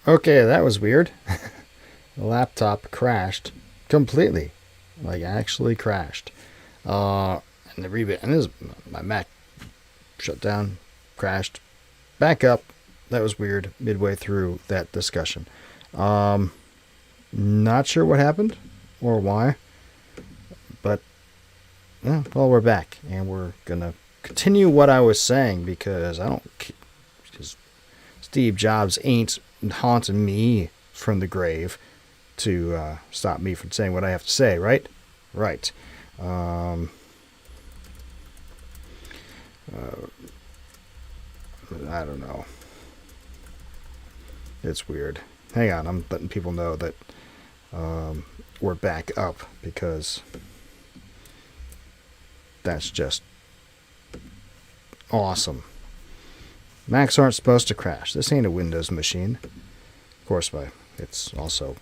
Okay, that was weird. The laptop crashed completely. Like, actually crashed. And the reboot. And this, my Mac shut down, crashed, back up. That was weird midway through that discussion. Not sure what happened or why. But, well, we're back. And we're going to continue what I was saying because because Steve Jobs ain't haunting me from the grave to stop me from saying what I have to say, right? Right. I don't know. It's weird. Hang on, I'm letting people know that we're back up because that's just awesome. Macs aren't supposed to crash. This ain't a Windows machine. Of course, it's also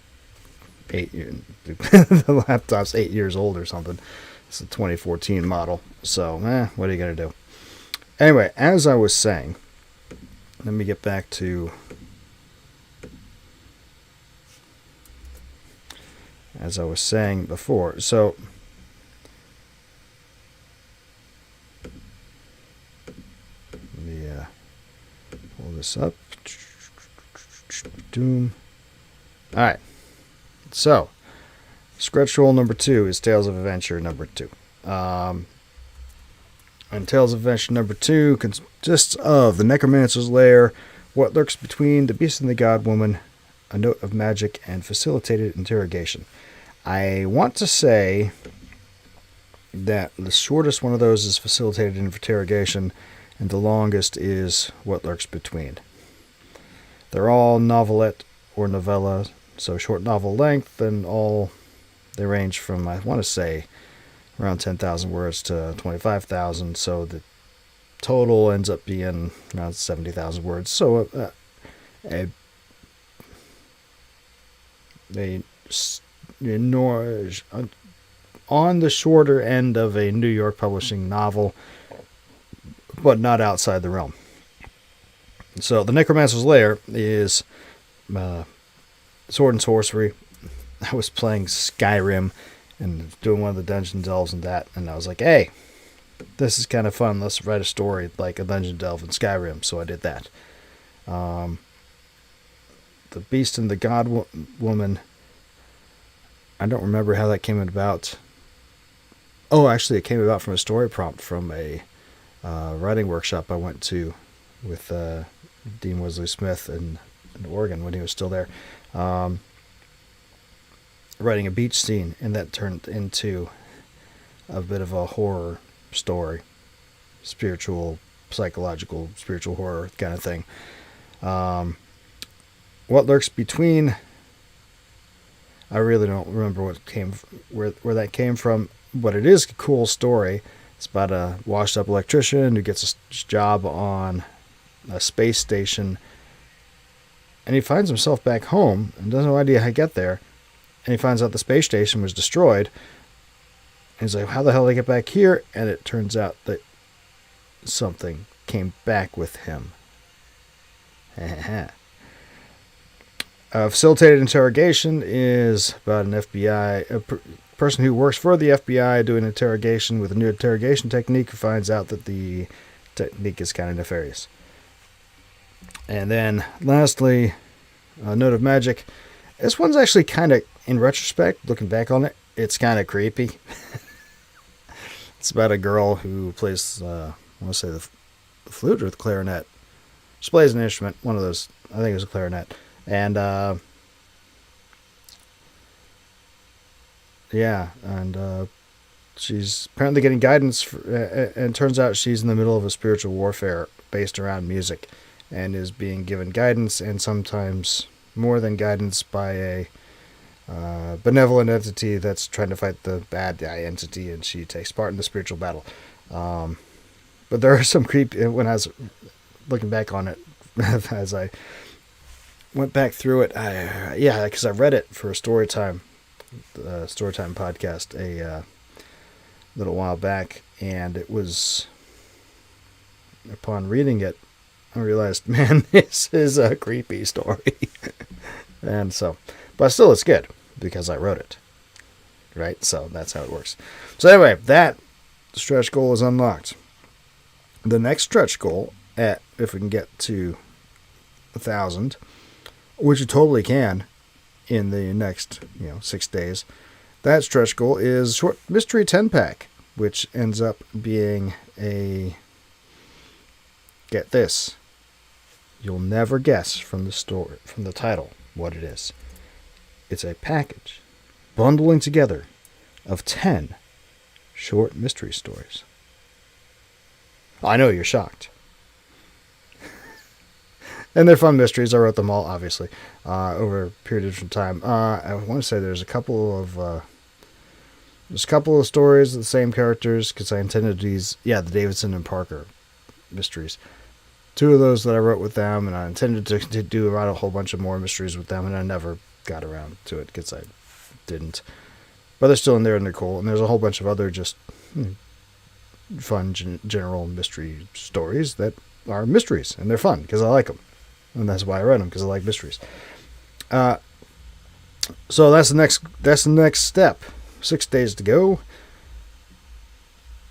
8 years. The laptop's 8 years old or something. It's a 2014 model. So, what are you going to do? Anyway, as I was saying, let me get back to... As I was saying before, so... Let me pull this up. Doom. Alright. So, Scratch Roll number 2 is Tales of Adventure number 2. And Tales of Adventure number 2 consists of the Necromancer's Lair, what lurks between the Beast and the God Woman, a note of magic, and facilitated interrogation. I want to say that the shortest one of those is facilitated interrogation, and the longest is what lurks between. They're all novelette or novella, so short novel length, and they range from, I want to say, around 10,000 words to 25,000, so the total ends up being around 70,000 words. So on the shorter end of a New York publishing novel, but not outside the realm. So the Necromancer's Lair is sword and sorcery. I was playing Skyrim and doing one of the dungeon delves and that, and I was like, hey, this is kind of fun. Let's write a story like a dungeon delve in Skyrim. So I did that. The Beast and the God Woman, I don't remember how that came about. Oh, actually, it came about from a story prompt from a writing workshop I went to with Dean Wesley Smith in Oregon when he was still there. Writing a beach scene, and that turned into a bit of a horror story. Psychological, spiritual horror kind of thing. What lurks between, I really don't remember where that came from, but it is a cool story. It's about a washed up electrician who gets a job on a space station, and he finds himself back home and doesn't have no idea how to get there, and he finds out the space station was destroyed, and he's like, how the hell did I get back here? And it turns out that something came back with him. Facilitated interrogation is about an person who works for the FBI doing interrogation with a new interrogation technique who finds out that the technique is kind of nefarious. And then, lastly, Note of Magic. This one's actually kind of, in retrospect, looking back on it, it's kind of creepy. It's about a girl who plays, I want to say the flute or the clarinet. She plays an instrument, one of those, I think it was a clarinet. And, she's apparently getting guidance, and it turns out she's in the middle of a spiritual warfare based around music, and is being given guidance, and sometimes more than guidance, by a benevolent entity that's trying to fight the bad guy entity, and she takes part in the spiritual battle. But there are some when I was looking back on it, as I went back through it, because I read it for a Storytime podcast a little while back, and it was, upon reading it, I realized, man, this is a creepy story. And so, but still it's good because I wrote it. Right? So that's how it works. So anyway, that stretch goal is unlocked. The next stretch goal, if we can get to 1,000, which you totally can in the next 6 days, that stretch goal is short mystery 10-pack, which ends up being a, get this, you'll never guess from the story, from the title, what it is. It's a package bundling together of 10 short mystery stories. I know you're shocked. And they're fun mysteries. I wrote them all, obviously, over a period of time. I want to say there's a couple of stories of the same characters, because I intended these, the Davidson and Parker mysteries. 2 of those that I wrote with them, and I intended to do around a whole bunch of more mysteries with them, and I never got around to it because I didn't. But they're still in there, and they're cool. And there's a whole bunch of other just fun general mystery stories that are mysteries, and they're fun because I like them, and that's why I read them, because I like mysteries. So that's the next step. 6 days to go.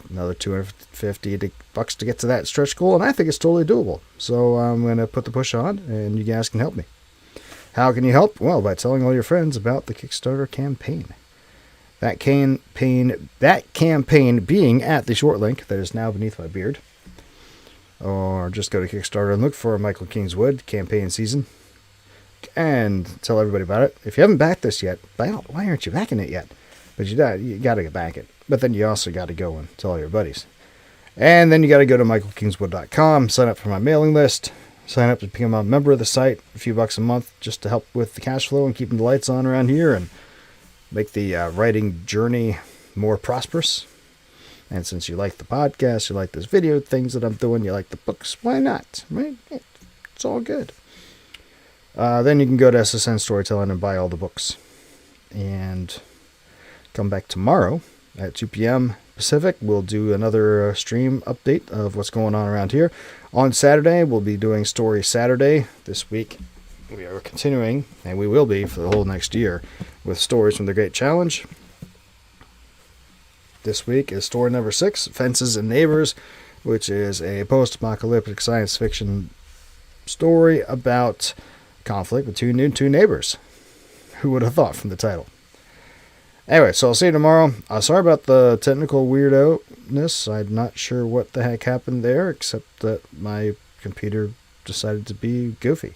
Another $250 to get to that stretch goal, and I think it's totally doable. So I'm going to put the push on, and you guys can help me. How can you help? Well, by telling all your friends about the Kickstarter campaign. That campaign being at the short link that is now beneath my beard. Or just go to Kickstarter and look for Michael Kingswood campaign season. And tell everybody about it. If you haven't backed this yet, why aren't you backing it yet? But you got to back it. But then you also got to go and tell all your buddies. And then you got to go to michaelkingswood.com, sign up for my mailing list, sign up to become a member of the site, a few bucks a month, just to help with the cash flow and keeping the lights on around here and make the writing journey more prosperous. And since you like the podcast, you like this video things that I'm doing, you like the books, why not? Right? It's all good. Then you can go to SSN Storytelling and buy all the books. And come back tomorrow at 2 p.m. Pacific. We'll do another stream update of what's going on around here. On Saturday, we'll be doing Story Saturday this week. We are continuing, and we will be for the whole next year, with stories from the Great Challenge. This week is story number 6, Fences and Neighbors, which is a post-apocalyptic science fiction story about conflict with two neighbors. Who would have thought from the title? Anyway, so I'll see you tomorrow. Sorry about the technical weirdo-ness. I'm not sure what the heck happened there, except that my computer decided to be goofy.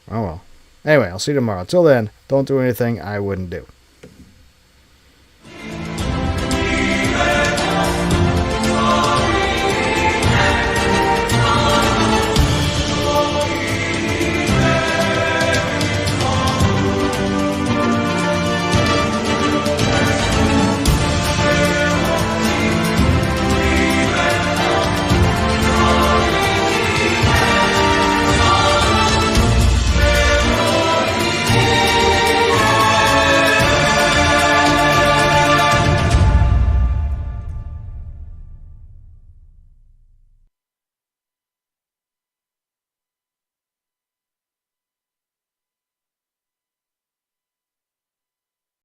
Oh well. Anyway, I'll see you tomorrow. Until then, don't do anything I wouldn't do.